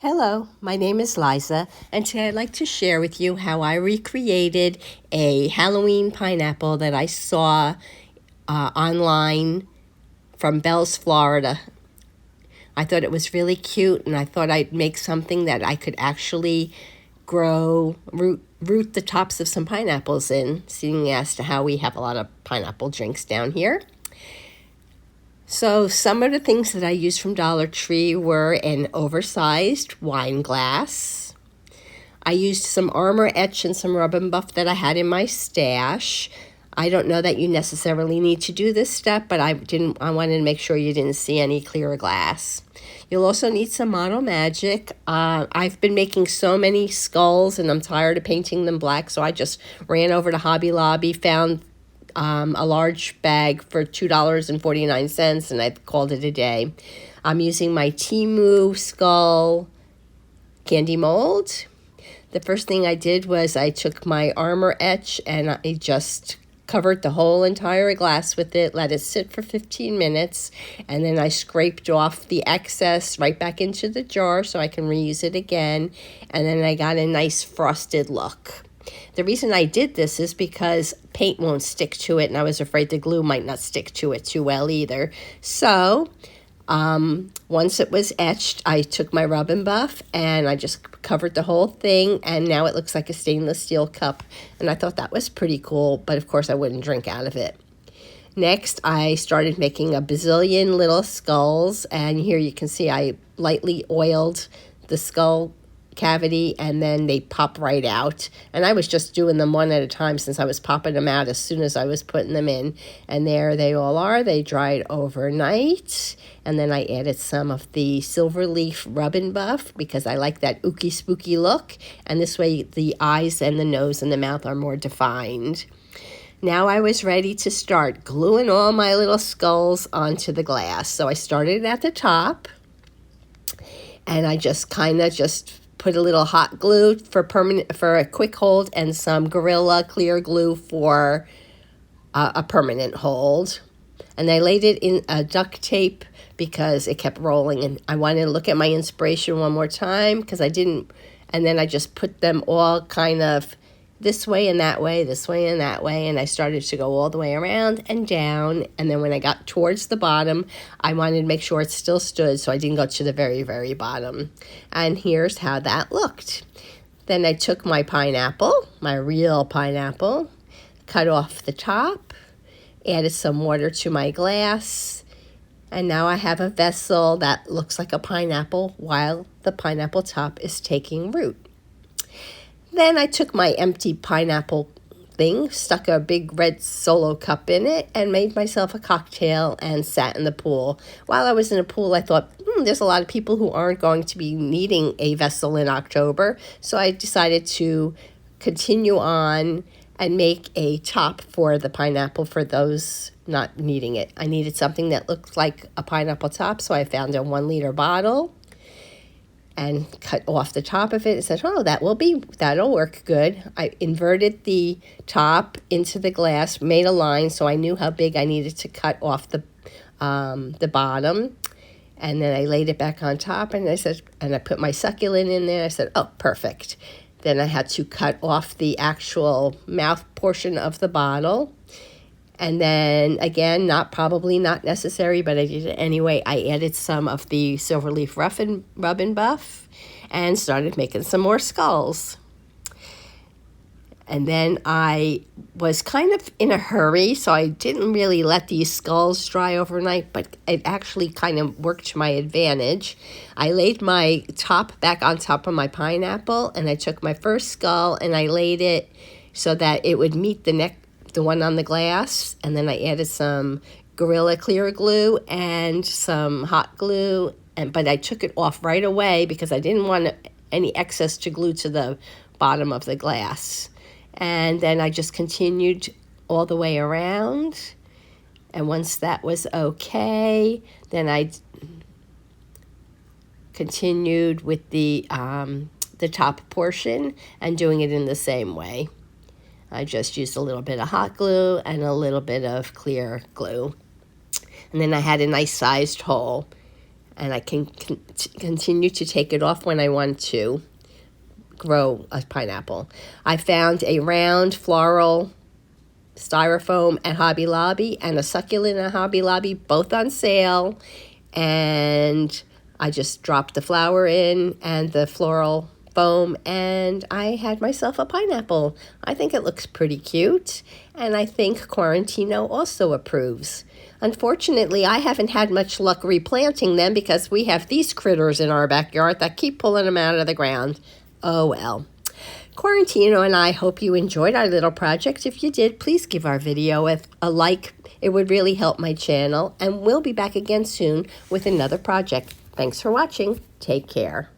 Hello, my name is Liza, and today I'd like to share with you how I recreated a Halloween pineapple that I saw online from Bealls, Florida. I thought it was really cute, and I thought I'd make something that I could actually root the tops of some pineapples in, seeing as to how we have a lot of pineapple drinks down here. So some of the things that I used from Dollartree were an oversized wine glass. I used some Armor Etch and some Rub and Buff that I had in my stash. I don't know that you necessarily need to do this step, but I wanted to make sure you didn't see any clear glass. You'll also need some Model Magic. I've been making so many skulls and I'm tired of painting them black, so I just ran over to Hobby Lobby, found a large bag for $2.49, and I called it a day. I'm using my Temu skull candy mold. The first thing I did was I took my Armor Etch and I just covered the whole entire glass with it, let it sit for 15 minutes, and then I scraped off the excess right back into the jar so I can reuse it again, and then I got a nice frosted look. The reason I did this is because paint won't stick to it, and I was afraid the glue might not stick to it too well either. So once it was etched, I took my Rub and Buff and I just covered the whole thing, and now it looks like a stainless steel cup, and I thought that was pretty cool, but of course I wouldn't drink out of it. Next, I started making a bazillion little skulls, and here you can see I lightly oiled the skull cavity and then they pop right out, and I was just doing them one at a time since I was popping them out as soon as I was putting them in, and there they all are. They dried overnight, and then I added some of the silver leaf Rub and Buff because I like that ooky spooky look, and this way the eyes and the nose and the mouth are more defined. Now I was ready to start gluing all my little skulls onto the glass. So I started at the top, and I just put a little hot glue for a quick hold and some Gorilla clear glue for a permanent hold. And I laid it in a duct tape because it kept rolling, and I wanted to look at my inspiration one more time because I didn't, and then I just put them all kind of this way and that way, this way and that way, and I started to go all the way around and down, and then when I got towards the bottom, I wanted to make sure it still stood, so I didn't go to the very, very bottom. And here's how that looked. Then I took my pineapple, my real pineapple, cut off the top, added some water to my glass, and now I have a vessel that looks like a pineapple while the pineapple top is taking root. Then I took my empty pineapple thing, stuck a big red Solo cup in it, and made myself a cocktail and sat in the pool. While I was in the pool, I thought, there's a lot of people who aren't going to be needing a vessel in October, so I decided to continue on and make a top for the pineapple for those not needing it. I needed something that looked like a pineapple top, so I found a 1-liter bottle and cut off the top of it and said, that'll work good. I inverted the top into the glass, made a line so I knew how big I needed to cut off the bottom, and then I laid it back on top, and I put my succulent in there. I said, oh, perfect. Then I had to cut off the actual mouth portion of the bottle. And then, again, probably not necessary, but I did it anyway. I added some of the silver leaf Rub and Buff and started making some more skulls. And then I was kind of in a hurry, so I didn't really let these skulls dry overnight, but it actually kind of worked to my advantage. I laid my top back on top of my pineapple, and I took my first skull and I laid it so that it would meet the one on the glass, and then I added some Gorilla clear glue and some hot glue, but I took it off right away because I didn't want any excess to glue to the bottom of the glass. And then I just continued all the way around, and once that was okay, then I continued with the top portion and doing it in the same way. I just used a little bit of hot glue and a little bit of clear glue. And then I had a nice sized hole. and I can continue to take it off when I want to grow a pineapple. I found a round floral styrofoam at Hobby Lobby and a succulent at Hobby Lobby, both on sale, and I just dropped the flower in and the floral foam, and I had myself a pineapple. I think it looks pretty cute, and I think Quarantino also approves. Unfortunately, I haven't had much luck replanting them because we have these critters in our backyard that keep pulling them out of the ground. Oh well. Quarantino and I hope you enjoyed our little project. If you did, please give our video a like. It would really help my channel, and we'll be back again soon with another project. Thanks for watching. Take care.